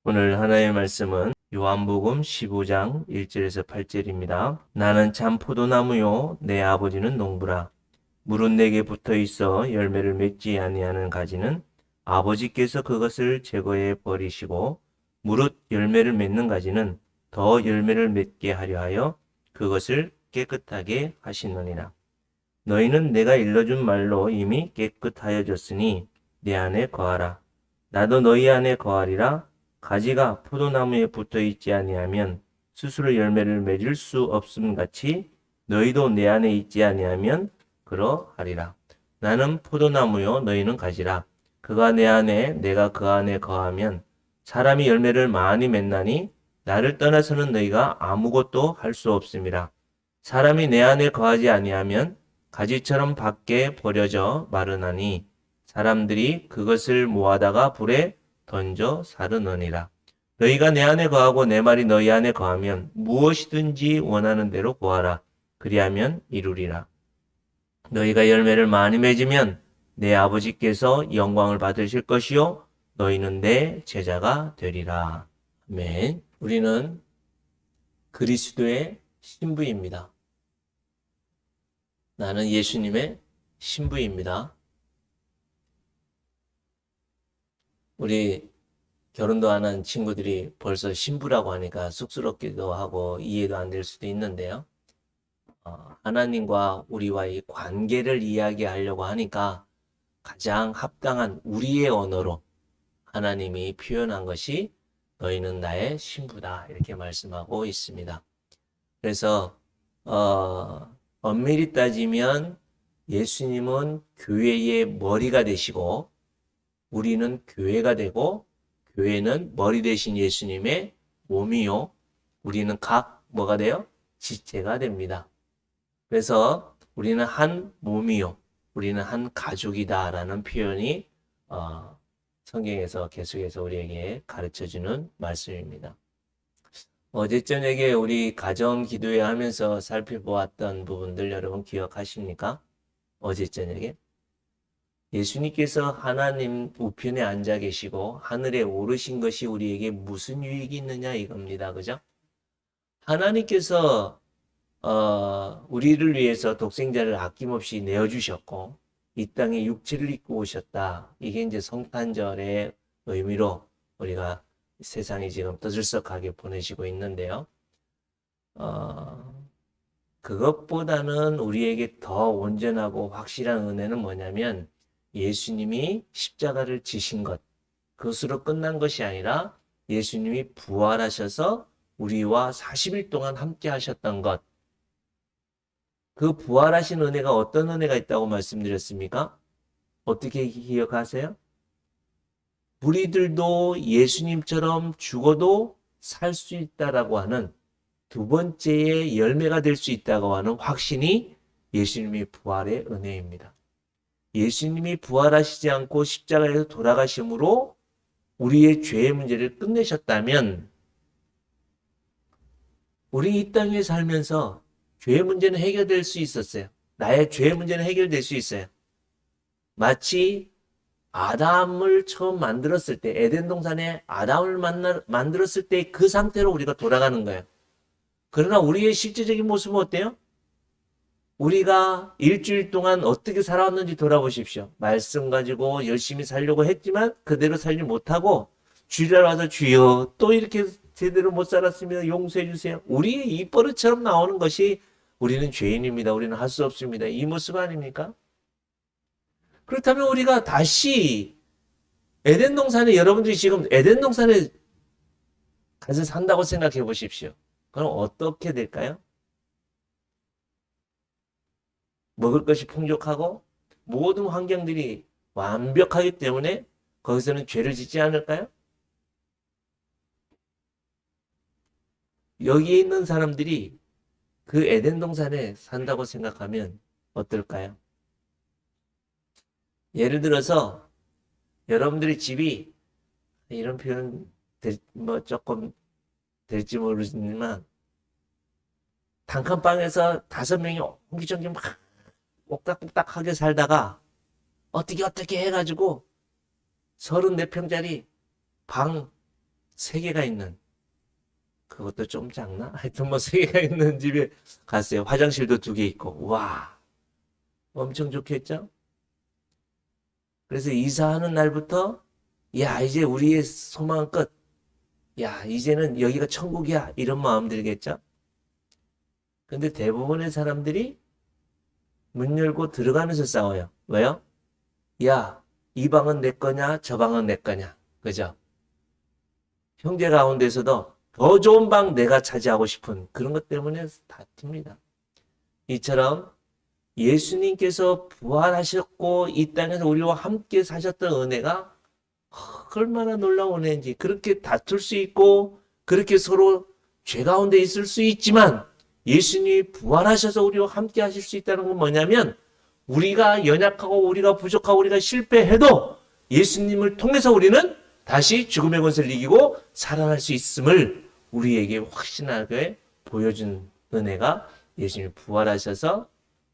오늘 하나의 말씀은 요한복음 15장 1절에서 8절입니다. 나는 참 포도나무요 내 아버지는 농부라. 물은 내게 붙어 있어 열매를 맺지 아니하는 가지는 아버지께서 그것을 제거해 버리시고 무릇 열매를 맺는 가지는 더 열매를 맺게 하려 하여 그것을 깨끗하게 하시느니라. 너희는 내가 일러준 말로 이미 깨끗하여졌으니 내 안에 거하라. 나도 너희 안에 거하리라. 가지가 포도나무에 붙어 있지 아니하면 스스로 열매를 맺을 수 없음 같이 너희도 내 안에 있지 아니하면 그러하리라. 나는 포도나무요 너희는 가지라. 그가 내 안에 내가 그 안에 거하면 사람이 열매를 많이 맺나니 나를 떠나서는 너희가 아무것도 할 수 없음이라. 사람이 내 안에 거하지 아니하면 가지처럼 밖에 버려져 마르나니 사람들이 그것을 모아다가 불에 던져 사르느니라. 너희가 내 안에 거하고 내 말이 너희 안에 거하면 무엇이든지 원하는 대로 구하라. 그리하면 이루리라. 너희가 열매를 많이 맺으면 내 아버지께서 영광을 받으실 것이요 너희는 내 제자가 되리라. 아멘. 우리는 그리스도의 신부입니다. 나는 예수님의 신부입니다. 우리 결혼도 안 한 친구들이 벌써 신부라고 하니까 쑥스럽기도 하고 이해도 안 될 수도 있는데요. 하나님과 우리와의 관계를 이야기하려고 하니까 가장 합당한 우리의 언어로 하나님이 표현한 것이 너희는 나의 신부다 이렇게 말씀하고 있습니다. 그래서 엄밀히 따지면 예수님은 교회의 머리가 되시고 우리는 교회가 되고 교회는 머리 되신 예수님의 몸이요. 우리는 각 뭐가 돼요? 지체가 됩니다. 그래서 우리는 한 몸이요. 우리는 한 가족이다라는 표현이 성경에서 계속해서 우리에게 가르쳐주는 말씀입니다. 어제 저녁에 우리 가정 기도회 하면서 살펴보았던 부분들 여러분 기억하십니까? 어제 저녁에 예수님께서 하나님 우편에 앉아 계시고 하늘에 오르신 것이 우리에게 무슨 유익이 있느냐 이겁니다. 그죠? 하나님께서 우리를 위해서 독생자를 아낌없이 내어주셨고 이 땅에 육체를 입고 오셨다. 이게 이제 성탄절의 의미로 우리가 세상이 지금 떠들썩하게 보내시고 있는데요. 그것보다는 우리에게 더 온전하고 확실한 은혜는 뭐냐면 예수님이 십자가를 지신 것, 그것으로 끝난 것이 아니라 예수님이 부활하셔서 우리와 40일 동안 함께 하셨던 것, 그 부활하신 은혜가 어떤 은혜가 있다고 말씀드렸습니까? 어떻게 기억하세요? 우리들도 예수님처럼 죽어도 살 수 있다라고 하는 두 번째의 열매가 될 수 있다고 하는 확신이 예수님의 부활의 은혜입니다. 예수님이 부활하시지 않고 십자가에서 돌아가심으로 우리의 죄의 문제를 끝내셨다면 우리 이 땅에 살면서 죄의 문제는 해결될 수 있었어요. 나의 죄의 문제는 해결될 수 있어요. 마치 아담을 처음 만들었을 때, 에덴 동산에 아담을 만들었을 때 그 상태로 우리가 돌아가는 거예요. 그러나 우리의 실제적인 모습은 어때요? 우리가 일주일 동안 어떻게 살아왔는지 돌아보십시오. 말씀 가지고 열심히 살려고 했지만 그대로 살지 못하고 주일날 와서 주여 또 이렇게 제대로 못 살았습니다. 용서해 주세요. 우리의 입버릇처럼 나오는 것이 우리는 죄인입니다. 우리는 할 수 없습니다. 이 모습 아닙니까? 그렇다면 우리가 다시 에덴 동산에 여러분들이 지금 에덴 동산에 가서 산다고 생각해 보십시오. 그럼 어떻게 될까요? 먹을 것이 풍족하고 모든 환경들이 완벽하기 때문에 거기서는 죄를 짓지 않을까요? 여기에 있는 사람들이 그 에덴 동산에 산다고 생각하면 어떨까요? 예를 들어서 여러분들의 집이 이런 표현 뭐 조금 될지 모르지만 단칸방에서 5명이 옹기종기 막 옥닥옥닥하게 살다가 어떻게 해가지고 34평짜리 방 3개가 있는, 그것도 좀 작나? 하여튼 뭐 3개가 있는 집에 갔어요. 화장실도 2개 있고. 와, 엄청 좋겠죠? 그래서 이사하는 날부터, 야, 이제 우리의 소망은 끝. 야, 이제는 여기가 천국이야. 이런 마음 들겠죠? 근데 대부분의 사람들이 문 열고 들어가면서 싸워요. 왜요? 야, 이 방은 내 거냐, 저 방은 내 거냐. 그죠? 형제 가운데서도 더 좋은 방 내가 차지하고 싶은 그런 것 때문에 다튑니다. 이처럼 예수님께서 부활하셨고 이 땅에서 우리와 함께 사셨던 은혜가 얼마나 놀라운 은혜인지, 그렇게 다툴 수 있고 그렇게 서로 죄 가운데 있을 수 있지만 예수님이 부활하셔서 우리와 함께 하실 수 있다는 건 뭐냐면, 우리가 연약하고 우리가 부족하고 우리가 실패해도 예수님을 통해서 우리는 다시 죽음의 권세를 이기고 살아날 수 있음을 우리에게 확신하게 보여준 은혜가 예수님이 부활하셔서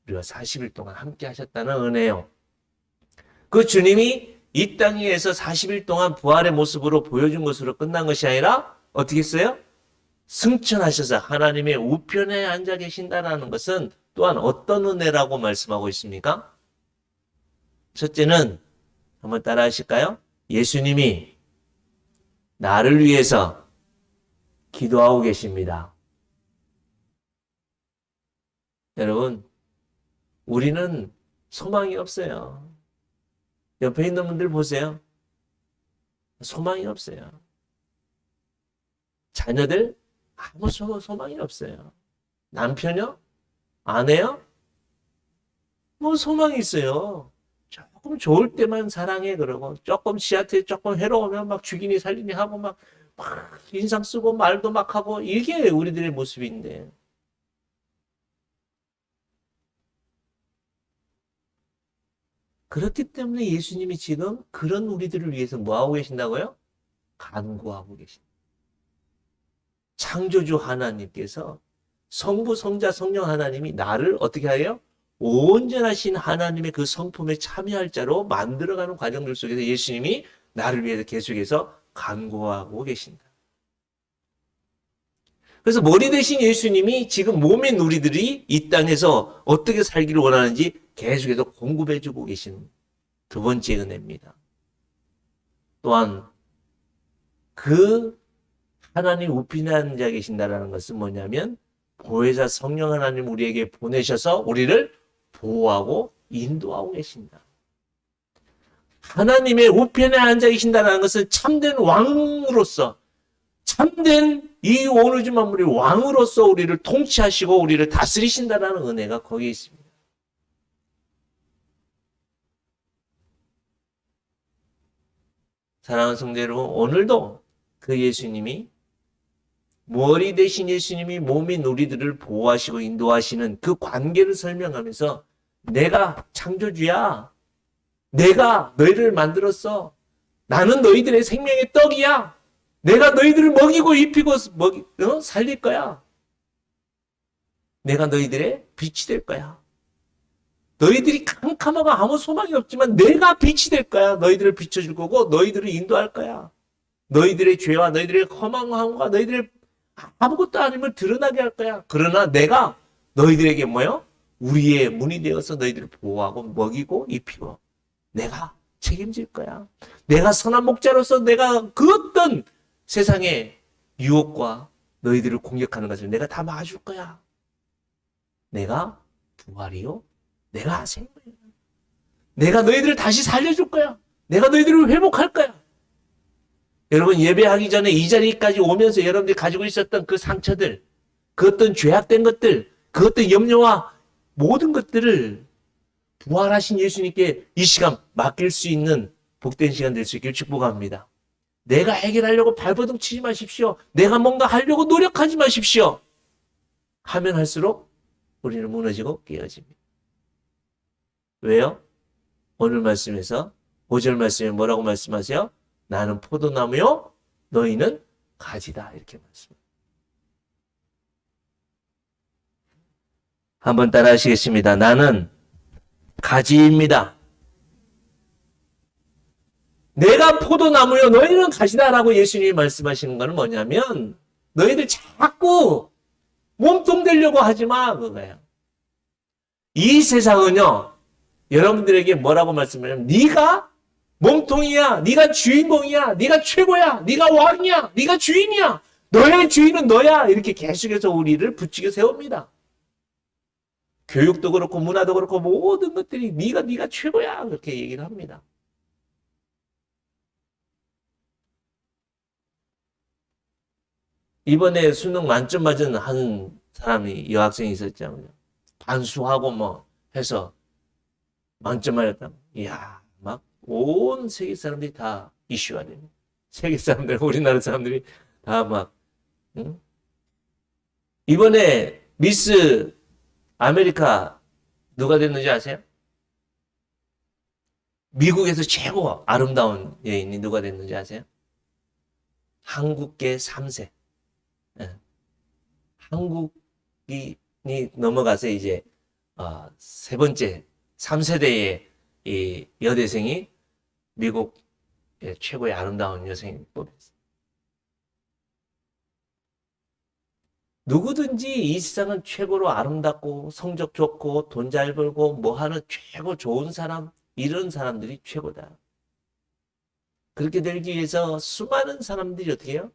우리가 40일 동안 함께 하셨다는 은혜예요. 그 주님이 이 땅 위에서 40일 동안 부활의 모습으로 보여준 것으로 끝난 것이 아니라 어떻게 했어요? 승천하셔서 하나님의 우편에 앉아 계신다는 것은 또한 어떤 은혜라고 말씀하고 있습니까? 첫째는 한번 따라 하실까요? 예수님이 나를 위해서 기도하고 계십니다. 여러분, 우리는 소망이 없어요. 옆에 있는 분들 보세요. 소망이 없어요. 자녀들 아무 소망이 없어요. 남편요? 아내요? 뭐 소망이 있어요. 조금 좋을 때만 사랑해 그러고, 조금 지한테 조금 해로우면 막 죽이니 살리니 하고 막 인상 쓰고 말도 막 하고, 이게 우리들의 모습인데, 그렇기 때문에 예수님이 지금 그런 우리들을 위해서 뭐 하고 계신다고요? 간구하고 계신다. 창조주 하나님께서, 성부, 성자, 성령 하나님이 나를 어떻게 해요? 온전하신 하나님의 그 성품에 참여할 자로 만들어가는 과정들 속에서 예수님이 나를 위해서 계속해서 간구하고 계신다. 그래서 머리 대신 예수님이 지금 몸인 우리들이 이 땅에서 어떻게 살기를 원하는지 계속해서 공급해주고 계신 두 번째 은혜입니다. 또한 그 하나님 우편에 앉아 계신다는 것은 뭐냐면, 보혜사 성령 하나님 우리에게 보내셔서 우리를 보호하고 인도하고 계신다. 하나님의 우편에 앉아 계신다는 것은 참된 왕으로서, 참된 이 온 우주 만물의 왕으로서 우리를 통치하시고 우리를 다스리신다는 은혜가 거기에 있습니다. 사랑하는 성도 여러분, 오늘도 그 예수님이, 머리 대신 예수님이 몸인 우리들을 보호하시고 인도하시는 그 관계를 설명하면서, 내가 창조주야. 내가 너희를 만들었어. 나는 너희들의 생명의 떡이야. 내가 너희들을 먹이고 입히고 살릴 거야. 내가 너희들의 빛이 될 거야. 너희들이 캄캄하고 아무 소망이 없지만 내가 빛이 될 거야. 너희들을 비춰줄 거고 너희들을 인도할 거야. 너희들의 죄와 너희들의 허망함과 너희들의 아무것도 아님을 드러나게 할 거야. 그러나 내가 너희들에게 뭐요? 우리의 문이 되어서 너희들을 보호하고 먹이고 입히고 내가 책임질 거야. 내가 선한 목자로서 내가 그 어떤 세상의 유혹과 너희들을 공격하는 것을 내가 다 막아줄 거야. 내가 부활이요. 내가 생명이야. 내가 너희들을 다시 살려줄 거야. 내가 너희들을 회복할 거야. 여러분, 예배하기 전에 이 자리까지 오면서 여러분들이 가지고 있었던 그 상처들, 그 어떤 죄악된 것들, 그 어떤 염려와 모든 것들을 부활하신 예수님께 이 시간 맡길 수 있는 복된 시간 될 수 있기를 축복합니다. 내가 해결하려고 발버둥 치지 마십시오. 내가 뭔가 하려고 노력하지 마십시오. 하면 할수록 우리는 무너지고 깨어집니다. 왜요? 오늘 말씀에서 5절 말씀에 뭐라고 말씀하세요? 나는 포도나무요, 너희는 가지다. 이렇게 말씀합니다. 한번 따라 하시겠습니다. 나는 가지입니다. 나는 포도나무요, 너희는 가지다. 이렇게 말씀합니다. 한번 따라 하시겠습니다. 나는 가지입니다. 나는 포도나무요, 너희는 가지다. 이렇게 말씀합니다. 한번 따라 하시겠습니다. 나는 가지입니다. 나는 포도나무요, 너희는 가지다. 이렇게 말씀합니다. 내가 포도나무요 너희는 가시다라고 예수님이 말씀하시는 거는 뭐냐면 너희들 자꾸 몸통 되려고 하지 마 그거예요. 이 세상은요 여러분들에게 뭐라고 말씀하냐면 네가 몸통이야, 네가 주인공이야, 네가 최고야, 네가 왕이야, 네가 주인이야, 너의 주인은 너야 이렇게 계속해서 우리를 부추겨 세웁니다. 교육도 그렇고 문화도 그렇고 모든 것들이 네가 최고야 그렇게 얘기를 합니다. 이번에 수능 만점 맞은 한 사람이 여학생이 있었잖아요. 반수하고 뭐 해서 만점 맞았다. 이야 막 온 세계 사람들이 다 이슈가 됩니다. 세계 사람들 우리나라 사람들이 다 막 응? 이번에 미스 아메리카 누가 됐는지 아세요? 미국에서 최고 아름다운 여인이 누가 됐는지 아세요? 한국계 3세. 예. 한국이 넘어가서 이제 세 번째 3세대의 이 여대생이 미국 최고의 아름다운 여성이 뽑혔어요. 누구든지 이 세상은 최고로 아름답고 성적 좋고 돈 잘 벌고 뭐 하는 최고 좋은 사람 이런 사람들이 최고다. 그렇게 되기 위해서 수많은 사람들이 어떻게 해요?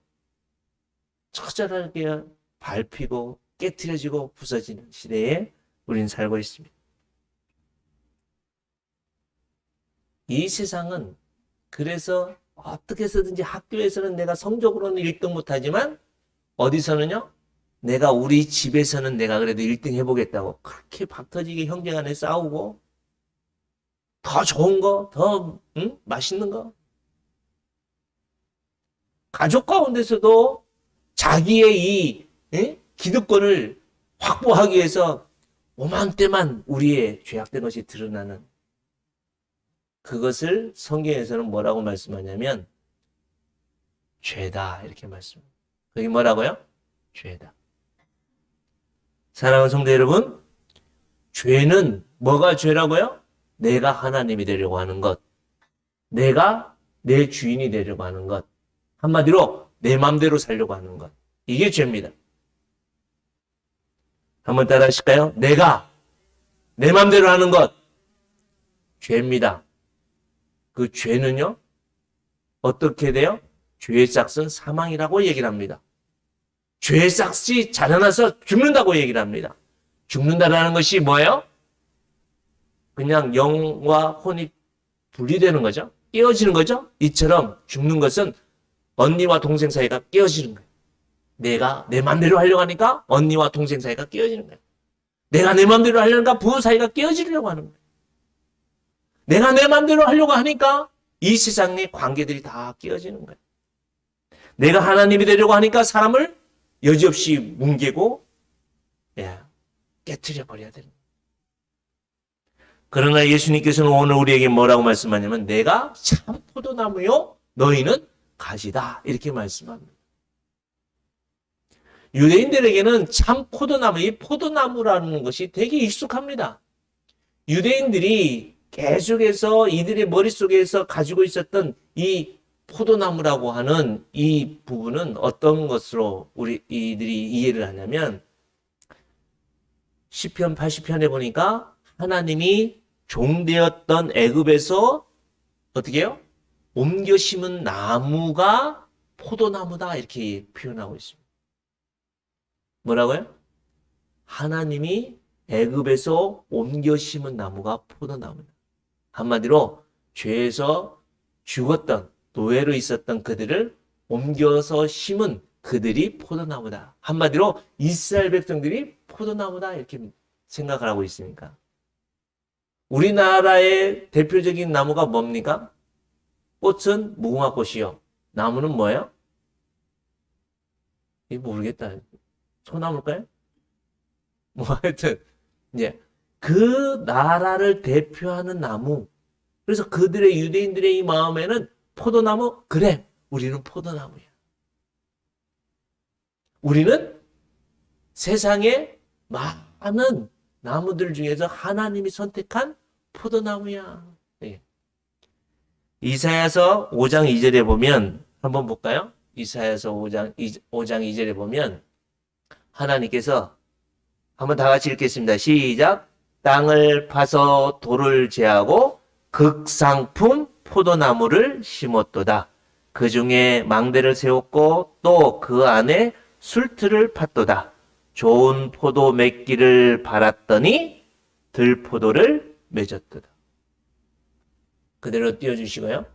처절하게 밟히고 깨트려지고 부서지는 시대에 우리는 살고 있습니다. 이 세상은 그래서 어떻게 해서든지 학교에서는 내가 성적으로는 1등 못하지만 어디서는요? 내가 우리 집에서는 내가 그래도 1등 해보겠다고 그렇게 박터지게 형제 간에 싸우고 더 좋은 거, 더 맛있는 거 가족 가운데서도 자기의 이 기득권을 확보하기 위해서 오만때만 우리의 죄악된 것이 드러나는 그것을 성경에서는 뭐라고 말씀하냐면 죄다 이렇게 말씀합니다. 그게 뭐라고요? 죄다. 사랑하는 성도 여러분, 죄는 뭐가 죄라고요? 내가 하나님이 되려고 하는 것, 내가 내 주인이 되려고 하는 것, 한마디로 내 마음대로 살려고 하는 것, 이게 죄입니다. 한번 따라 하실까요? 내가 내 마음대로 하는 것, 죄입니다. 그 죄는요, 어떻게 돼요? 죄의 싹은 사망이라고 얘기를 합니다. 죄의 싹이 자라나서 죽는다고 얘기를 합니다. 죽는다라는 것이 뭐예요? 그냥 영과 혼이 분리되는 거죠. 깨어지는 거죠. 이처럼 죽는 것은 언니와 동생 사이가 깨어지는 거예요. 내가 내 맘대로 하려고 하니까 언니와 동생 사이가 깨어지는 거예요. 내가 내 맘대로 하려니까 부부 사이가 깨어지려고 하는 거예요. 내가 내 맘대로 하려고 하니까 이 세상의 관계들이 다 깨어지는 거예요. 내가 하나님이 되려고 하니까 사람을 여지없이 뭉개고 깨트려 버려야 되는 거예요. 그러나 예수님께서는 오늘 우리에게 뭐라고 말씀하냐면 내가 참 포도나무요 너희는 가지다 이렇게 말씀합니다. 유대인들에게는 참 포도나무, 이 포도나무라는 것이 되게 익숙합니다. 유대인들이 계속해서 이들의 머릿속에서 가지고 있었던 이 포도나무라고 하는 이 부분은 어떤 것으로 이들이 이해를 하냐면 시편 80편에 보니까 하나님이 종되었던 애굽에서 어떻게 해요? 옮겨 심은 나무가 포도나무다 이렇게 표현하고 있습니다. 뭐라고요? 하나님이 애굽에서 옮겨 심은 나무가 포도나무다. 한마디로 죄에서 죽었던 노예로 있었던 그들을 옮겨서 심은 그들이 포도나무다. 한마디로 이스라엘 백성들이 포도나무다 이렇게 생각을 하고 있으니까. 우리나라의 대표적인 나무가 뭡니까? 꽃은 무궁화꽃이요. 나무는 뭐예요? 이거 모르겠다. 소나무일까요? 뭐 하여튼 이제 그 나라를 대표하는 나무. 그래서 그들의 유대인들의 이 마음에는 포도나무 그래 우리는 포도나무야. 우리는 세상에 많은 나무들 중에서 하나님이 선택한 포도나무야. 예. 이사야서 5장 2절에 보면 한번 볼까요? 이사야서 5장 2절에 보면 하나님께서 한번 다 같이 읽겠습니다. 시작. 땅을 파서 돌을 제하고 극상품 포도나무를 심었도다. 그 중에 망대를 세웠고 또 그 안에 술틀을 팠도다. 좋은 포도 맺기를 바랐더니 들포도를 맺었도다. 그대로 띄워주시고요.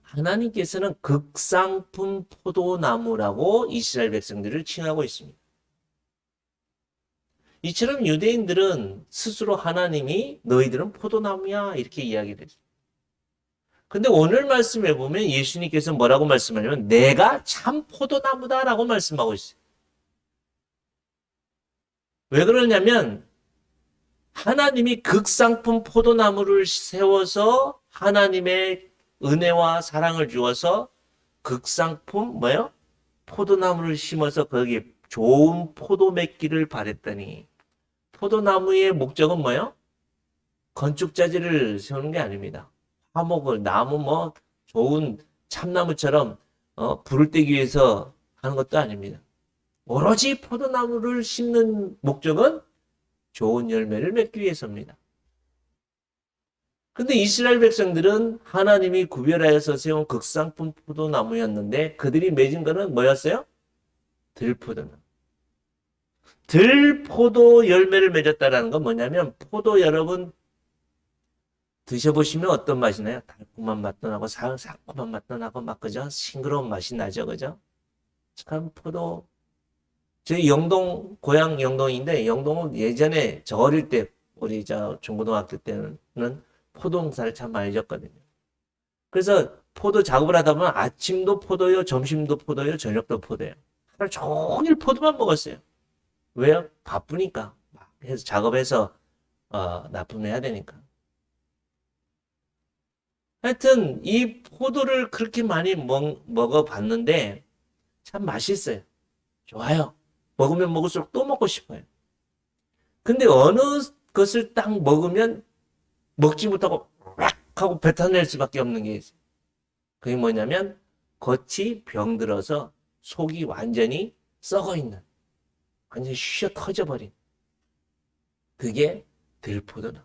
하나님께서는 극상품 포도나무라고 이스라엘 백성들을 칭하고 있습니다. 이처럼 유대인들은 스스로 하나님이 너희들은 포도나무야 이렇게 이야기를 했어요. 근데 오늘 말씀에 보면 예수님께서 뭐라고 말씀하냐면 내가 참 포도나무다라고 말씀하고 있어요. 왜 그러냐면 하나님이 극상품 포도나무를 세워서 하나님의 은혜와 사랑을 주어서 극상품 뭐요? 포도나무를 심어서 거기에 좋은 포도 맺기를 바랬더니 포도나무의 목적은 뭐요? 건축자재를 세우는 게 아닙니다. 화목을 나무 뭐 좋은 참나무처럼 불을 떼기 위해서 하는 것도 아닙니다. 오로지 포도나무를 심는 목적은 좋은 열매를 맺기 위해서입니다. 근데 이스라엘 백성들은 하나님이 구별하여서 세운 극상품 포도나무였는데 그들이 맺은 거는 뭐였어요? 들포도나무. 들포도 열매를 맺었다는 건 뭐냐면 포도 여러분 드셔보시면 어떤 맛이 나요? 달콤한 맛도 나고 새콤한 맛도 나고 막 그죠? 싱그러운 맛이 나죠, 그죠? 참 포도 저희 영동 고향 영동인데 영동은 예전에 저 어릴 때 우리 저 중고등학교 때는 포도 농사를 참 많이 졌거든요. 그래서 포도 작업을 하다 보면 아침도 포도요, 점심도 포도요, 저녁도 포도요. 하루 종일 포도만 먹었어요. 왜요? 바쁘니까 막 해서 작업해서 납품해야 되니까. 하여튼 이 포도를 그렇게 많이 먹어봤는데 참 맛있어요. 좋아요. 먹으면 먹을수록 또 먹고 싶어요. 근데 어느 것을 딱 먹으면 먹지 못하고 막 하고 뱉어낼 수밖에 없는 게 있어요. 그게 뭐냐면 겉이 병들어서 속이 완전히 썩어 있는 완전히 쉬어 터져버린 그게 들포도나무.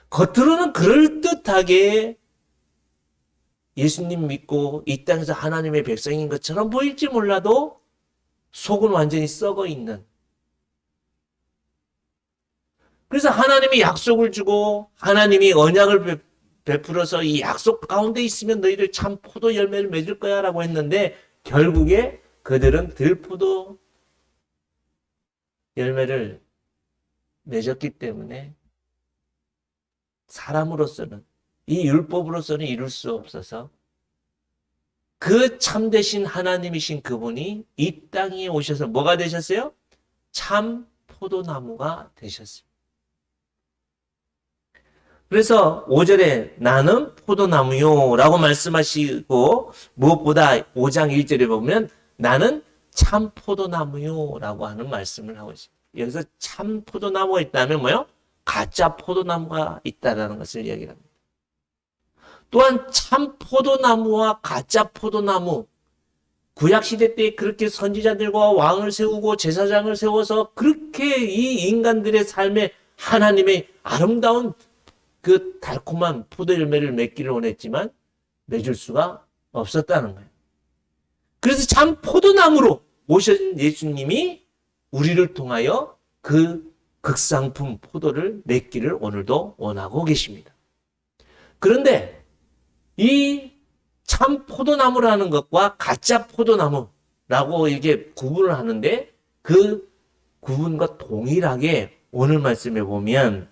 겉으로는 그럴듯하게 예수님 믿고 이 땅에서 하나님의 백성인 것처럼 보일지 몰라도 속은 완전히 썩어 있는. 그래서 하나님이 약속을 주고 하나님이 언약을 베풀어서 이 약속 가운데 있으면 너희들 참 포도 열매를 맺을 거야 라고 했는데 결국에 그들은 들포도 열매를 맺었기 때문에 사람으로서는 이 율법으로서는 이룰 수 없어서 그 참되신 하나님이신 그분이 이 땅에 오셔서 뭐가 되셨어요? 참 포도나무가 되셨습니다. 그래서 5절에 나는 포도나무요 라고 말씀하시고 무엇보다 5장 1절에 보면 나는 참 포도나무요 라고 하는 말씀을 하고 있습니다. 여기서 참 포도나무가 있다면 뭐요? 가짜 포도나무가 있다는 것을 이야기합니다. 또한 참 포도나무와 가짜 포도나무 구약시대 때 그렇게 선지자들과 왕을 세우고 제사장을 세워서 그렇게 이 인간들의 삶에 하나님의 아름다운 그 달콤한 포도 열매를 맺기를 원했지만 맺을 수가 없었다는 거예요. 그래서 참 포도나무로 오신 예수님이 우리를 통하여 그 극상품 포도를 맺기를 오늘도 원하고 계십니다. 그런데 이 참 포도나무라는 것과 가짜 포도나무라고 이렇게 구분을 하는데 그 구분과 동일하게 오늘 말씀에 보면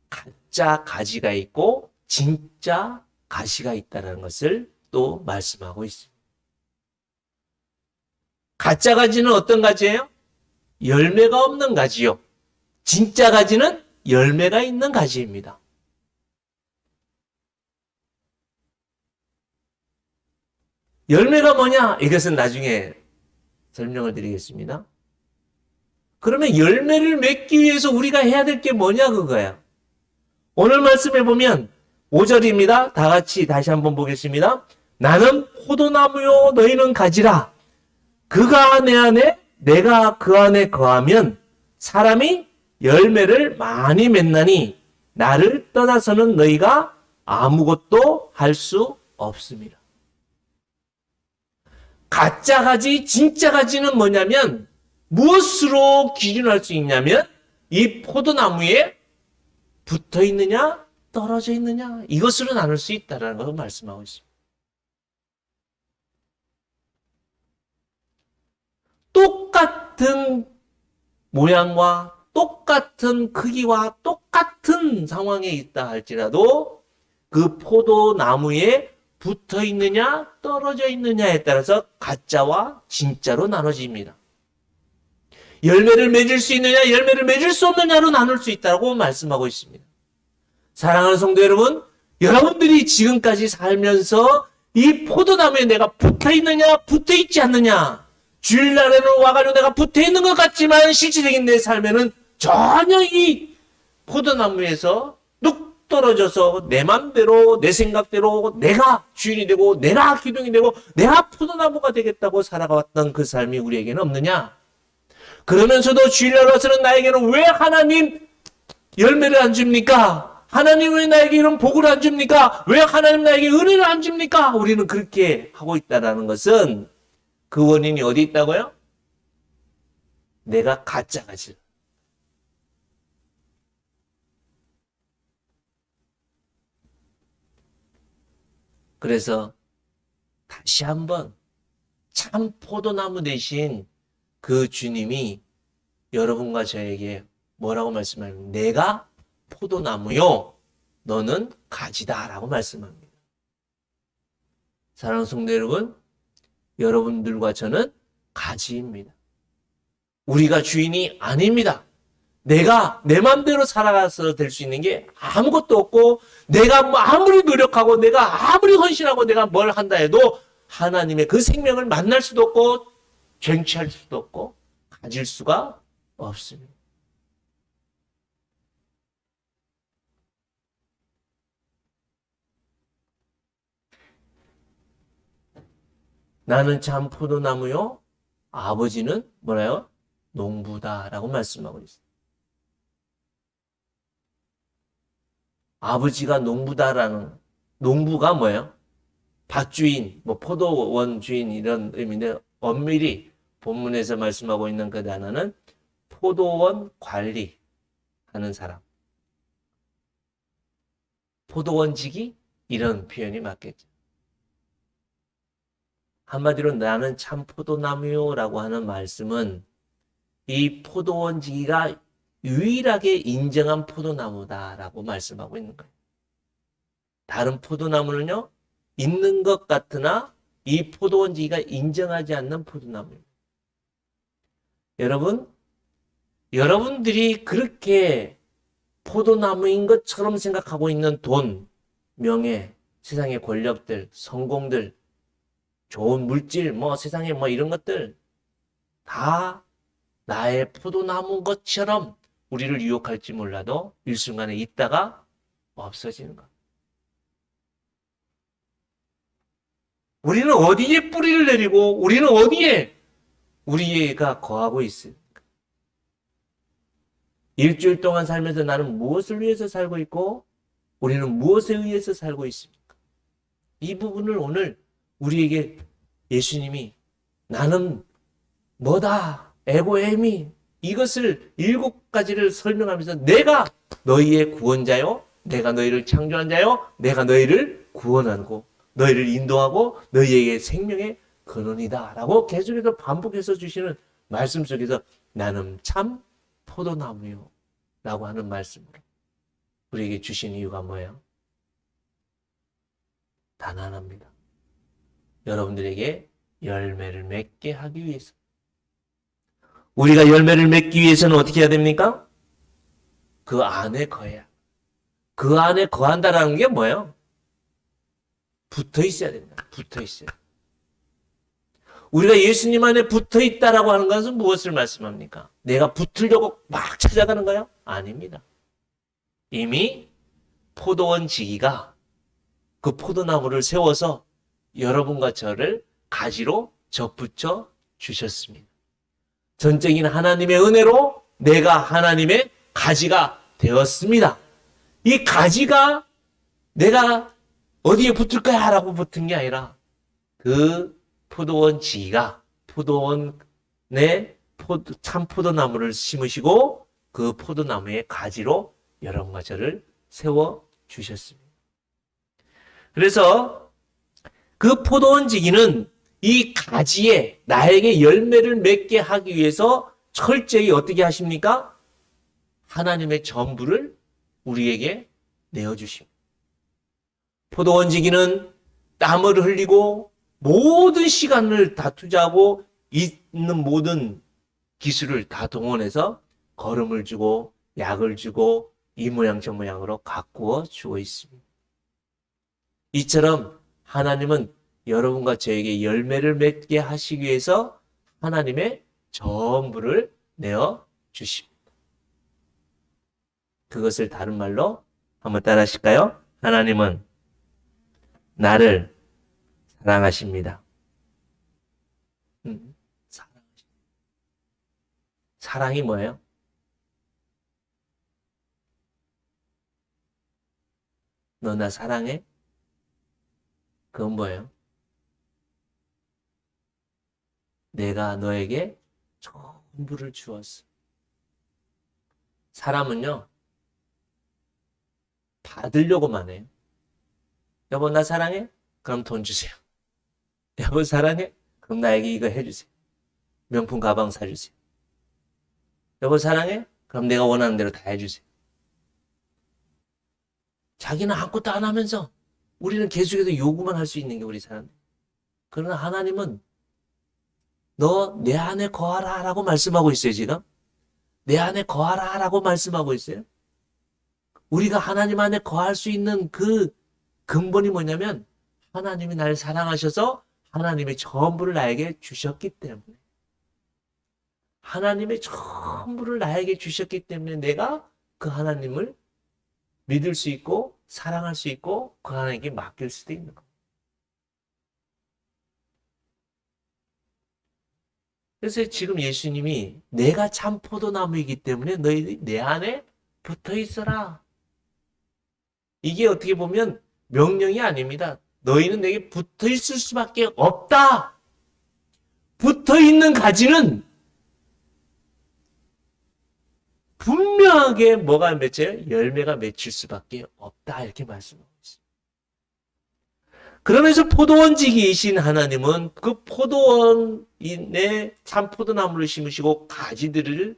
가짜 가지가 있고 진짜 가시가 있다는 것을 또 말씀하고 있습니다. 가짜 가지는 어떤 가지예요? 열매가 없는 가지요. 진짜 가지는 열매가 있는 가지입니다. 열매가 뭐냐? 이것은 나중에 설명을 드리겠습니다. 그러면 열매를 맺기 위해서 우리가 해야 될 게 뭐냐 그거야. 오늘 말씀해 보면 5절입니다. 다 같이 다시 한번 보겠습니다. 나는 포도나무요 너희는 가지라. 그가 내 안에 내가 그 안에 거하면 사람이 열매를 많이 맺나니 나를 떠나서는 너희가 아무것도 할 수 없습니다. 가짜 가지, 진짜 가지는 뭐냐면 무엇으로 기준할 수 있냐면 이 포도나무에 붙어 있느냐, 떨어져 있느냐 이것으로 나눌 수 있다는 것을 말씀하고 있습니다. 똑같은 모양과 똑같은 크기와 똑같은 상황에 있다 할지라도 그 포도나무에 붙어 있느냐 떨어져 있느냐에 따라서 가짜와 진짜로 나눠집니다. 열매를 맺을 수 있느냐 열매를 맺을 수 없느냐로 나눌 수 있다고 말씀하고 있습니다. 사랑하는 성도 여러분, 여러분들이 지금까지 살면서 이 포도나무에 내가 붙어 있느냐 붙어 있지 않느냐, 주일날에는 와가지고 내가 붙어 있는 것 같지만 실질적인 내 삶에는 전혀 이 포도나무에서 뚝 떨어져서 내 맘대로 내 생각대로 내가 주인이 되고 내가 기둥이 되고 내가 포도나무가 되겠다고 살아왔던 그 삶이 우리에게는 없느냐? 그러면서도 주일날 와서는 나에게는 왜 하나님 열매를 안 줍니까? 하나님 왜 나에게 이런 복을 안 줍니까? 왜 하나님 나에게 은혜를 안 줍니까? 우리는 그렇게 하고 있다는 것은 그 원인이 어디 있다고요? 내가 가짜가지. 그래서 다시 한번 참 포도나무 대신 그 주님이 여러분과 저에게 뭐라고 말씀하냐면 내가 포도나무요 너는 가지다 라고 말씀합니다. 사랑하는 성도 여러분, 여러분들과 저는 가지입니다. 우리가 주인이 아닙니다. 내가 내 마음대로 살아가서 될 수 있는 게 아무것도 없고 내가 뭐 아무리 노력하고 내가 아무리 헌신하고 내가 뭘 한다 해도 하나님의 그 생명을 만날 수도 없고 쟁취할 수도 없고 가질 수가 없습니다. 나는 참 포도나무요 아버지는 뭐래요? 농부다라고 말씀하고 있어요. 아버지가 농부다라는, 농부가 뭐예요? 밭주인, 뭐 포도원 주인 이런 의미인데 엄밀히 본문에서 말씀하고 있는 그 단어는 포도원 관리하는 사람. 포도원직이 이런 표현이 맞겠죠. 한마디로 나는 참 포도나무요라고 하는 말씀은 이 포도원지기가 유일하게 인정한 포도나무다라고 말씀하고 있는 거예요. 다른 포도나무는요, 있는 것 같으나 이 포도원지기가 인정하지 않는 포도나무입니다. 여러분, 여러분들이 그렇게 포도나무인 것처럼 생각하고 있는 돈, 명예, 세상의 권력들, 성공들, 좋은 물질, 뭐 세상에 뭐 이런 것들 다 나의 포도나무인 것처럼 우리를 유혹할지 몰라도 일순간에 있다가 없어지는 것. 우리는 어디에 뿌리를 내리고 우리는 어디에 우리가 거하고 있습니까? 일주일 동안 살면서 나는 무엇을 위해서 살고 있고 우리는 무엇에 의해서 살고 있습니까? 이 부분을 오늘 우리에게 예수님이 나는 뭐다, 에고에미 이것을 7가지를 설명하면서 내가 너희의 구원자요, 내가 너희를 창조한 자요, 내가 너희를 구원하고 너희를 인도하고 너희에게 생명의 근원이다 라고 계속해서 반복해서 주시는 말씀 속에서 나는 참 포도나무요 라고 하는 말씀으로 우리에게 주신 이유가 뭐예요? 단 하나입니다. 여러분들에게 열매를 맺게 하기 위해서. 우리가 열매를 맺기 위해서는 어떻게 해야 됩니까? 그 안에 거해야. 그 안에 거한다라는 게 뭐예요? 붙어 있어야 됩니다. 붙어 있어야. 우리가 예수님 안에 붙어 있다라고 하는 것은 무엇을 말씀합니까? 내가 붙으려고 막 찾아가는 거예요? 아닙니다. 이미 포도원 지기가 그 포도나무를 세워서 여러분과 저를 가지로 접붙여 주셨습니다. 전적인 하나님의 은혜로 내가 하나님의 가지가 되었습니다. 이 가지가 내가 어디에 붙을 거야 라고 붙은 게 아니라 그 포도원 지기가 포도원에 참 포도나무를 심으시고 그 포도나무의 가지로 여러분과 저를 세워 주셨습니다. 그래서 그 포도원 지기는 이 가지에 나에게 열매를 맺게 하기 위해서 철저히 어떻게 하십니까? 하나님의 전부를 우리에게 내어주십니다. 포도원 지기는 땀을 흘리고 모든 시간을 다 투자하고 있는 모든 기술을 다 동원해서 거름을 주고 약을 주고 이 모양 저 모양으로 가꾸어 주고 있습니다. 이처럼 하나님은 여러분과 저에게 열매를 맺게 하시기 위해서 하나님의 전부를 내어 주십니다. 그것을 다른 말로 한번 따라 하실까요? 하나님은 나를 사랑하십니다. 사랑이 뭐예요? 너 나 사랑해? 그건 뭐예요? 내가 너에게 전부를 주었어. 사람은요, 받으려고만 해요. 여보, 나 사랑해? 그럼 돈 주세요. 여보, 사랑해? 그럼 나에게 이거 해주세요. 명품 가방 사주세요. 여보, 사랑해? 그럼 내가 원하는 대로 다 해주세요. 자기는 아무것도 안 하면서 우리는 계속해서 요구만 할 수 있는 게 우리 사람. 그러나 하나님은 너 내 안에 거하라 라고 말씀하고 있어요, 지금. 내 안에 거하라 라고 말씀하고 있어요. 우리가 하나님 안에 거할 수 있는 그 근본이 뭐냐면 하나님이 나를 사랑하셔서 하나님의 전부를 나에게 주셨기 때문에. 하나님의 전부를 나에게 주셨기 때문에 내가 그 하나님을 믿을 수 있고 사랑할 수 있고 그 하나님께 맡길 수도 있는 겁니다. 그래서 지금 예수님이 내가 참 포도나무이기 때문에 너희들이 내 안에 붙어 있어라. 이게 어떻게 보면 명령이 아닙니다. 너희는 내게 붙어 있을 수밖에 없다. 붙어 있는 가지는 분명하게 뭐가 맺혀요? 열매가 맺힐 수밖에 없다. 이렇게 말씀하고 있습니다. 그러면서 포도원지기이신 하나님은 그 포도원에 참 포도나무를 심으시고 가지들을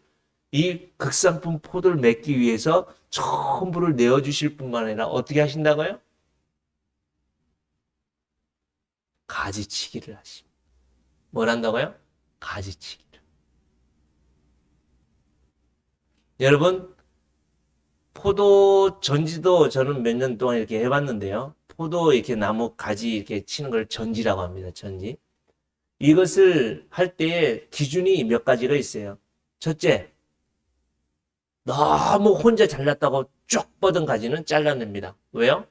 이 극상품 포도를 맺기 위해서 전부를 내어주실 뿐만 아니라 어떻게 하신다고요? 가지치기를 하십니다. 뭘 한다고요? 가지치기를. 여러분, 포도 전지도 저는 몇 년 동안 이렇게 해봤는데요. 포도 이렇게 나무 가지 이렇게 치는 걸 전지라고 합니다. 전지. 이것을 할 때의 기준이 몇 가지가 있어요. 첫째, 너무 혼자 잘났다고 쭉 뻗은 가지는 잘라냅니다. 왜요?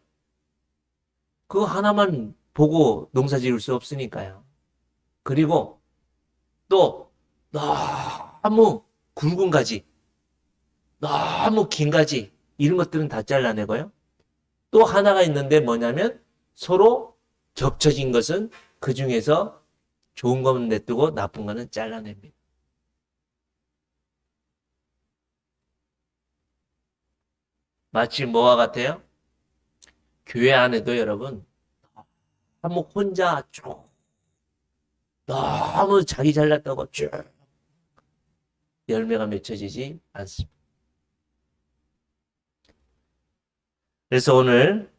그거 하나만 보고 농사 지을 수 없으니까요. 그리고 또 너무 굵은 가지, 너무 긴 가지 이런 것들은 다 잘라내고요. 또 하나가 있는데 뭐냐면 서로 겹쳐진 것은 그 중에서 좋은 거는 냅두고 나쁜 거는 잘라냅니다. 마치 뭐와 같아요? 교회 안에도 여러분 너무 혼자 쭉 너무 자기 잘났다고 쭉 열매가 맺혀지지 않습니다. 그래서 오늘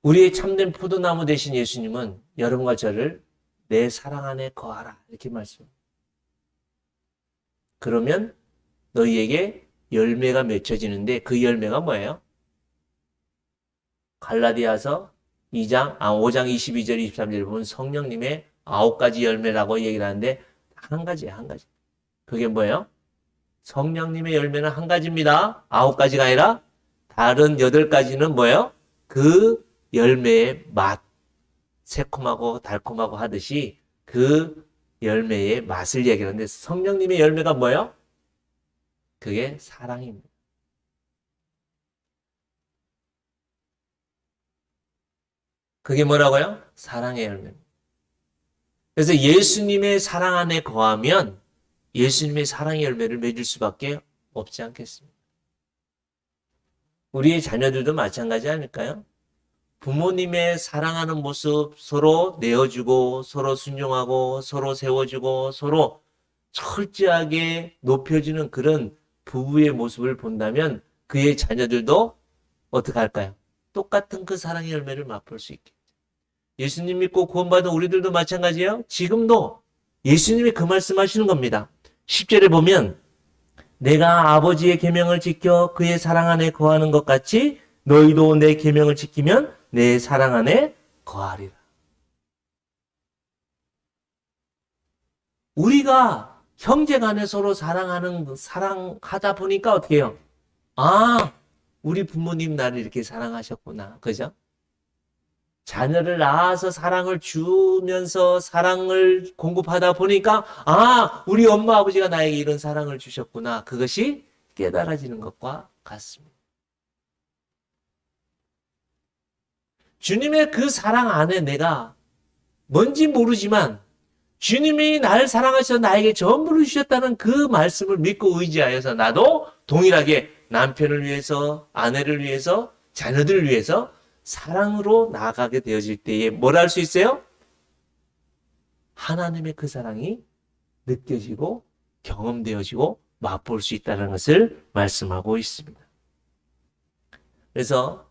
우리의 참된 포도나무 되신 예수님은 여러분과 저를 내 사랑 안에 거하라 이렇게 말씀합니다. 그러면 너희에게 열매가 맺혀지는데 그 열매가 뭐예요? 갈라디아서 5장 22절 23절에 보면 성령님의 9가지 열매라고 얘기를 하는데 한 가지예요, 한 가지. 그게 뭐예요? 성령님의 열매는 한 가지입니다. 9가지가 아니라 다른 8가지는 뭐예요? 그 열매의 맛, 새콤하고 달콤하고 하듯이 그 열매의 맛을 얘기하는데 성령님의 열매가 뭐예요? 그게 사랑입니다. 그게 뭐라고요? 사랑의 열매입니다. 그래서 예수님의 사랑 안에 거하면 예수님의 사랑의 열매를 맺을 수밖에 없지 않겠습니까? 우리의 자녀들도 마찬가지 아닐까요? 부모님의 사랑하는 모습 서로 내어주고 서로 순종하고 서로 세워주고 서로 철저하게 높여주는 그런 부부의 모습을 본다면 그의 자녀들도 어떻게 할까요? 똑같은 그 사랑의 열매를 맛볼 수 있게. 예수님 믿고 구원받은 우리들도 마찬가지예요. 지금도 예수님이 그 말씀하시는 겁니다. 10절에 보면 내가 아버지의 계명을 지켜 그의 사랑 안에 거하는 것 같이 너희도 내 계명을 지키면 내 사랑 안에 거하리라. 우리가 형제간에 서로 사랑하다 보니까 어떻게 해요? 아, 우리 부모님 나를 이렇게 사랑하셨구나. 그죠? 자녀를 낳아서 사랑을 주면서 사랑을 공급하다 보니까 아, 우리 엄마 아버지가 나에게 이런 사랑을 주셨구나. 그것이 깨달아지는 것과 같습니다. 주님의 그 사랑 안에 내가 뭔지 모르지만 주님이 날 사랑하셔서 나에게 전부를 주셨다는 그 말씀을 믿고 의지하여서 나도 동일하게 남편을 위해서, 아내를 위해서, 자녀들을 위해서 사랑으로 나아가게 되어질 때에 뭘 할 수 있어요? 하나님의 그 사랑이 느껴지고 경험되어지고 맛볼 수 있다는 것을 말씀하고 있습니다. 그래서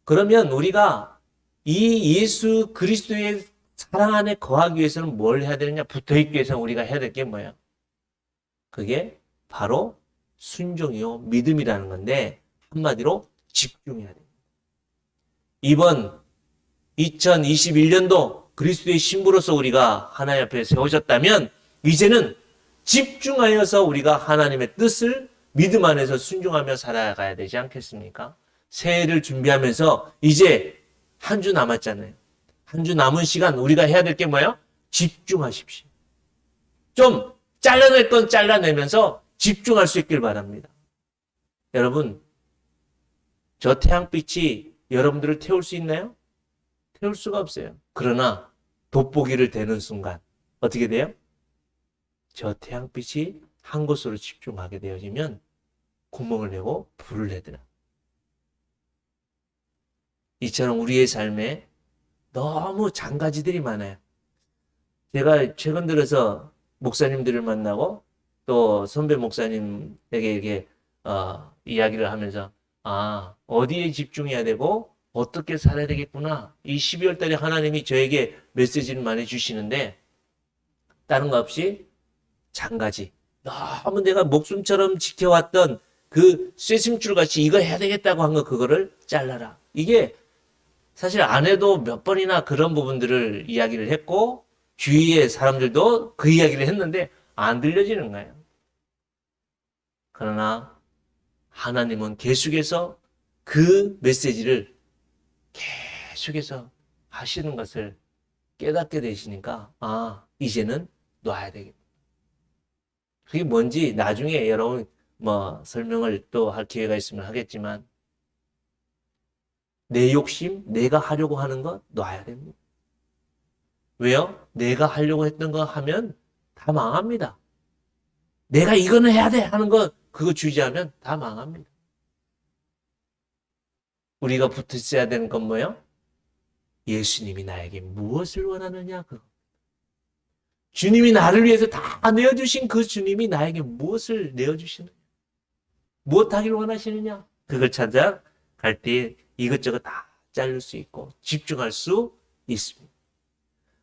그러면 우리가 이 예수 그리스도의 사랑 안에 거하기 위해서는 뭘 해야 되느냐? 붙어있기 위해서는 우리가 해야 될 게 뭐예요? 그게 바로 순종이요, 믿음이라는 건데 한마디로 집중해야 됩니다. 이번 2021년도 그리스도의 신부로서 우리가 하나님 앞에 세워졌다면 이제는 집중하여서 우리가 하나님의 뜻을 믿음 안에서 순종하며 살아가야 되지 않겠습니까? 새해를 준비하면서 이제 한 주 남았잖아요. 한 주 남은 시간 우리가 해야 될 게 뭐예요? 집중하십시오. 좀 잘라낼 건 잘라내면서 집중할 수 있길 바랍니다. 여러분, 저 태양빛이 여러분들을 태울 수 있나요? 태울 수가 없어요. 그러나 돋보기를 대는 순간 어떻게 돼요? 저 태양빛이 한 곳으로 집중하게 되어지면 구멍을 내고 불을 내더라. 이처럼 우리의 삶에 너무 장가지들이 많아요. 제가 최근 들어서 목사님들을 만나고 또 선배 목사님에게 이렇게 이야기를 하면서 어디에 집중해야 되고 어떻게 살아야 되겠구나. 이 12월 달에 하나님이 저에게 메시지를 많이 주시는데 다른 거 없이 장가지. 너무 내가 목숨처럼 지켜왔던 그 쇠심줄 같이 이거 해야 되겠다고 한 거 그거를 잘라라. 이게 사실 아내도 몇 번이나 그런 부분들을 이야기를 했고 주위의 사람들도 그 이야기를 했는데 안 들려지는 거예요. 그러나 하나님은 계속해서 그 메시지를 계속해서 하시는 것을 깨닫게 되시니까 이제는 놔야 되겠다. 그게 뭔지 나중에 여러분 설명을 또 할 기회가 있으면 하겠지만 내 욕심, 내가 하려고 하는 거 놔야 됩니다. 왜요? 내가 하려고 했던 거 하면 다 망합니다. 내가 이거는 해야 돼 하는 거 그거 주지하면 다 망합니다. 우리가 붙어 있어야 되는 건 뭐예요? 예수님이 나에게 무엇을 원하느냐 그거. 주님이 나를 위해서 다 내어주신 그 주님이 나에게 무엇을 내어주시느냐 무엇 하기를 원하시느냐 그걸 찾아갈 때 이것저것 다 자를 수 있고 집중할 수 있습니다.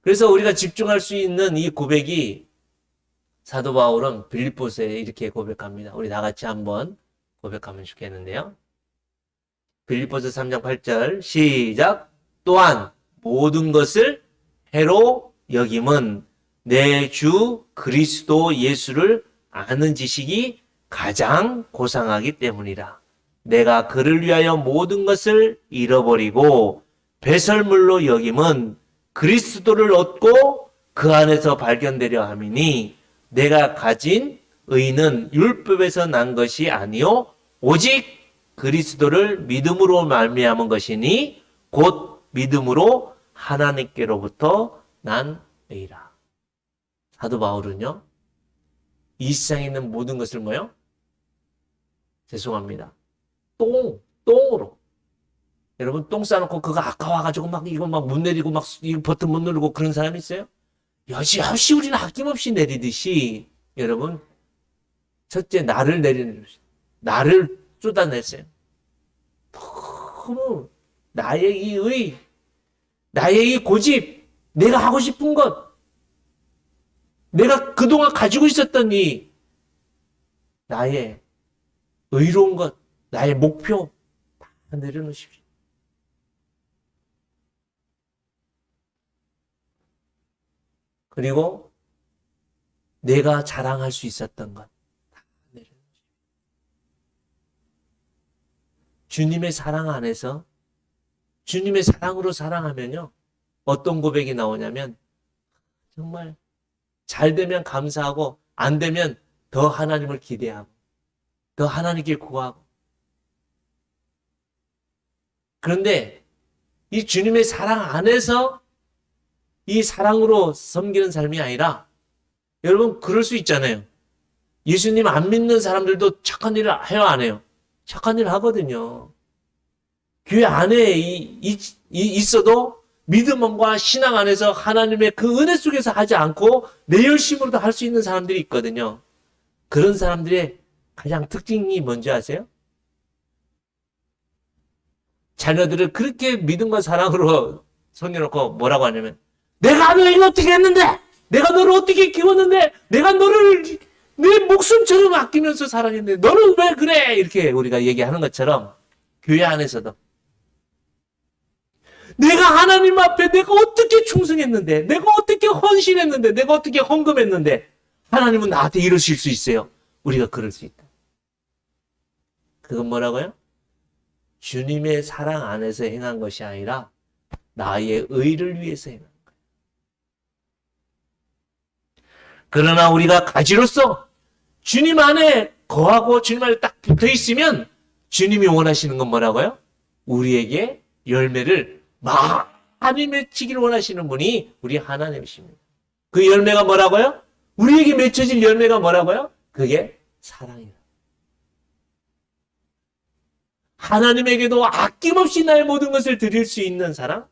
그래서 우리가 집중할 수 있는 이 고백이 사도 바울은 빌립보서에 이렇게 고백합니다. 우리 다 같이 한번 고백하면 좋겠는데요. 빌립보서 3장 8절 시작. 또한 모든 것을 해로 여김은 내 주 그리스도 예수를 아는 지식이 가장 고상하기 때문이라. 내가 그를 위하여 모든 것을 잃어버리고 배설물로 여김은 그리스도를 얻고 그 안에서 발견되려 함이니 내가 가진 의는 율법에서 난 것이 아니요 오직 그리스도를 믿음으로 말미암은 것이니 곧 믿음으로 하나님께로부터 난 의라. 사도 바울은요, 이 세상에 있는 모든 것을 뭐요? 죄송합니다. 똥으로. 여러분, 똥 싸놓고 그거 아까워가지고 막 이거 막 못 내리고 막 이 버튼 못 누르고 그런 사람 있어요? 여지없이 우리는 아낌없이 내리듯이 여러분, 첫째 나를 쏟아냈어요. 너무 나의 이 의, 나의 이 고집, 내가 하고 싶은 것, 내가 그동안 가지고 있었던 이 나의 의로운 것, 나의 목표 다 내려놓으십시오. 그리고 내가 자랑할 수 있었던 것 다 내려놓으십시오. 주님의 사랑 안에서 주님의 사랑으로 사랑하면요. 어떤 고백이 나오냐면 정말 잘 되면 감사하고 안 되면 더 하나님을 기대하고 더 하나님께 구하고 그런데 이 주님의 사랑 안에서 이 사랑으로 섬기는 삶이 아니라 여러분 그럴 수 있잖아요. 예수님 안 믿는 사람들도 착한 일을 해요 안 해요? 착한 일을 하거든요. 교회 안에 있어도 믿음과 신앙 안에서 하나님의 그 은혜 속에서 하지 않고 내 열심으로도 할 수 있는 사람들이 있거든요. 그런 사람들의 가장 특징이 뭔지 아세요? 자녀들을 그렇게 믿음과 사랑으로 섬겨놓고 뭐라고 하냐면 내가 너희를 어떻게 했는데 내가 너를 어떻게 키웠는데 내가 너를 내 목숨처럼 아끼면서 사랑했는데 너는 왜 그래 이렇게 우리가 얘기하는 것처럼 교회 안에서도 내가 하나님 앞에 내가 어떻게 충성했는데 내가 어떻게 헌신했는데 내가 어떻게 헌금했는데 하나님은 나한테 이러실 수 있어요. 우리가 그럴 수 있다. 그건 뭐라고요? 주님의 사랑 안에서 행한 것이 아니라 나의 의를 위해서 행한 거예요. 그러나 우리가 가지로서 주님 안에 거하고 주님 안에 딱 붙어 있으면 주님이 원하시는 건 뭐라고요? 우리에게 열매를 많이 맺히기를 원하시는 분이 우리 하나님이십니다. 그 열매가 뭐라고요? 우리에게 맺혀질 열매가 뭐라고요? 그게 사랑이다. 하나님에게도 아낌없이 나의 모든 것을 드릴 수 있는 사람,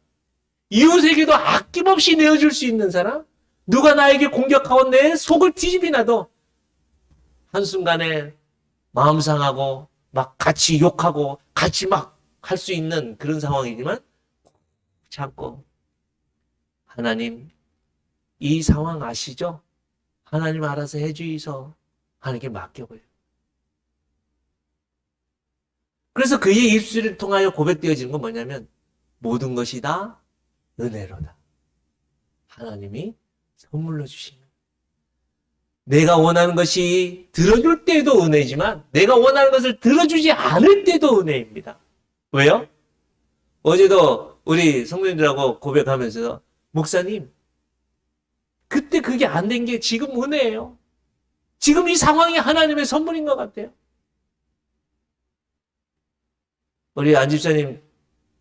이웃에게도 아낌없이 내어줄 수 있는 사람, 누가 나에게 공격하고 내 속을 뒤집이 나도 한순간에 마음 상하고 막 같이 욕하고 같이 막 할 수 있는 그런 상황이지만 참고 하나님 이 상황 아시죠? 하나님 알아서 해주이소. 하나님께 맡겨버려요. 그래서 그의 입술을 통하여 고백되어지는 건 뭐냐면 모든 것이 다 은혜로다. 하나님이 선물로 주시는 내가 원하는 것이 들어줄 때도 은혜지만 내가 원하는 것을 들어주지 않을 때도 은혜입니다. 왜요? 어제도 우리 성도님들하고 고백하면서 목사님 그때 그게 안 된 게 지금 은혜예요. 지금 이 상황이 하나님의 선물인 것 같아요. 우리 안 집사님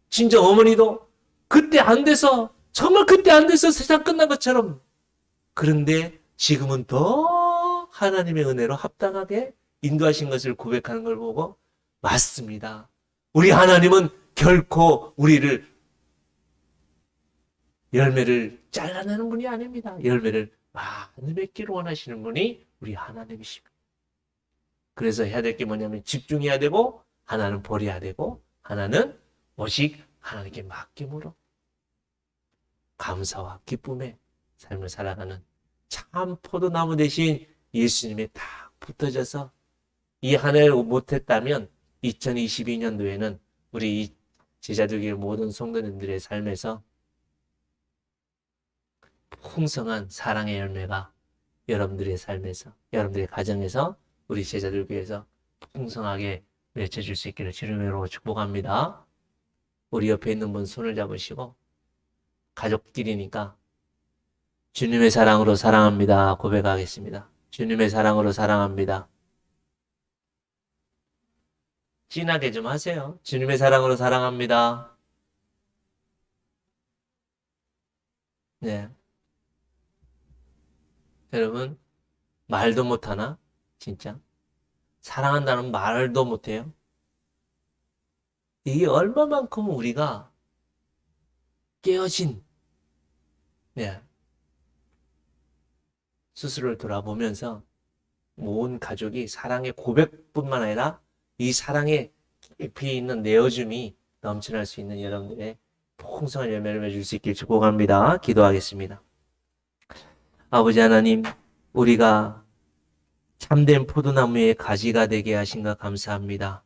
친정 어머니도 그때 안 돼서 정말 그때 안 돼서 세상 끝난 것처럼 그런데 지금은 더 하나님의 은혜로 합당하게 인도하신 것을 고백하는 걸 보고 맞습니다. 우리 하나님은 결코 우리를 열매를 잘라내는 분이 아닙니다. 열매를 많이 맺기를 원하시는 분이 우리 하나님이십니다. 그래서 해야 될 게 뭐냐면 집중해야 되고 하나는 버려야 되고 하나는 오직 하나님께 맡김으로 감사와 기쁨의 삶을 살아가는 참 포도나무 대신 예수님에 딱 붙어져서 이 한 해 못했다면 2022년도에는 우리 제자들의 모든 성도님들의 삶에서 풍성한 사랑의 열매가 여러분들의 삶에서 여러분들의 가정에서 우리 제자들 교회에서 풍성하게 맺혀질 수 있기를 주님의 이름으로 축복합니다. 우리 옆에 있는 분 손을 잡으시고 가족끼리니까 주님의 사랑으로 사랑합니다 고백하겠습니다. 주님의 사랑으로 사랑합니다. 진하게 좀 하세요. 주님의 사랑으로 사랑합니다. 네. 여러분, 말도 못하나? 진짜? 사랑한다는 말도 못해요? 이게 얼마만큼 우리가 깨어진, 네. 스스로를 돌아보면서 온 가족이 사랑의 고백뿐만 아니라 이 사랑의 깊이 있는 내어줌이 넘쳐날 수 있는 여러분들의 풍성한 열매를 맺을 수 있길 축복합니다. 기도하겠습니다. 아버지 하나님, 우리가 참된 포도나무의 가지가 되게 하신가 감사합니다.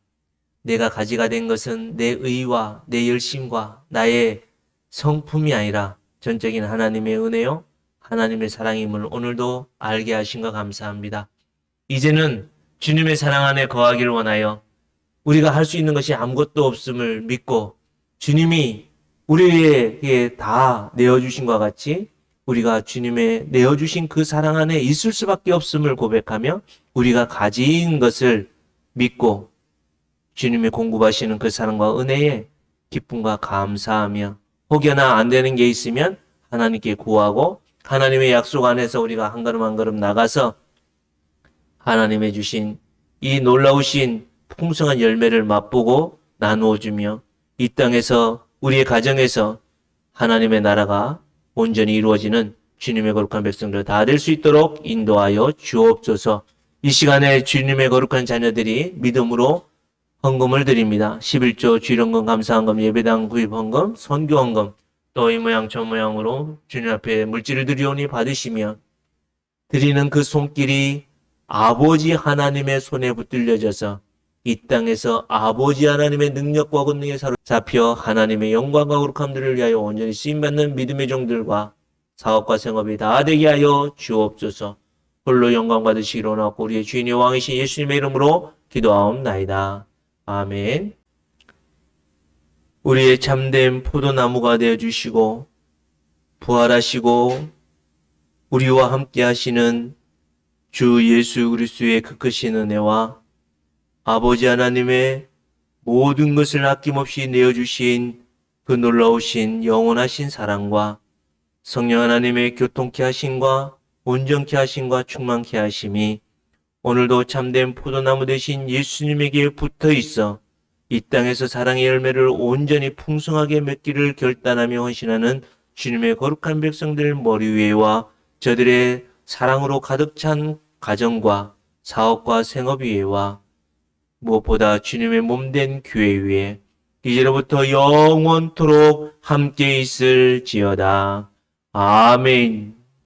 내가 가지가 된 것은 내 의와 내 열심과 나의 성품이 아니라 전적인 하나님의 은혜요, 하나님의 사랑임을 오늘도 알게 하신가 감사합니다. 이제는 주님의 사랑 안에 거하기를 원하여 우리가 할 수 있는 것이 아무것도 없음을 믿고 주님이 우리에게 다 내어주신 것과 같이 우리가 주님의 내어주신 그 사랑 안에 있을 수밖에 없음을 고백하며 우리가 가진 것을 믿고 주님이 공급하시는 그 사랑과 은혜에 기쁨과 감사하며 혹여나 안 되는 게 있으면 하나님께 구하고 하나님의 약속 안에서 우리가 한 걸음 한 걸음 나가서 하나님의 주신 이 놀라우신 풍성한 열매를 맛보고 나누어주며 이 땅에서 우리의 가정에서 하나님의 나라가 온전히 이루어지는 주님의 거룩한 백성들 다 될 수 있도록 인도하여 주옵소서. 이 시간에 주님의 거룩한 자녀들이 믿음으로 헌금을 드립니다. 11조 주일헌금, 감사헌금, 예배당 구입헌금, 선교헌금, 또 이 모양 저 모양으로 주님 앞에 물질을 드리오니 받으시며 드리는 그 손길이 아버지 하나님의 손에 붙들려져서 이 땅에서 아버지 하나님의 능력과 권능에 사로잡혀 하나님의 영광과 거룩함들을 위하여 온전히 쓰임받는 믿음의 종들과 사업과 생업이 다 되게 하여 주옵소서. 홀로 영광 받으시기로 나왔고 우리의 주인의 왕이신 예수님의 이름으로 기도하옵나이다. 아멘. 우리의 참된 포도나무가 되어주시고 부활하시고 우리와 함께 하시는 주 예수 그리스도의 그 크신 은혜와 아버지 하나님의 모든 것을 아낌없이 내어주신 그 놀라우신 영원하신 사랑과 성령 하나님의 교통케 하심과 온전케 하심과 충만케 하심이 오늘도 참된 포도나무 되신 예수님에게 붙어 있어 이 땅에서 사랑의 열매를 온전히 풍성하게 맺기를 결단하며 헌신하는 주님의 거룩한 백성들 머리 위에와 저들의 사랑으로 가득 찬 가정과 사업과 생업 위에와 무엇보다 주님의 몸된 교회 위에 이제로부터 영원토록 함께 있을지어다. 아멘.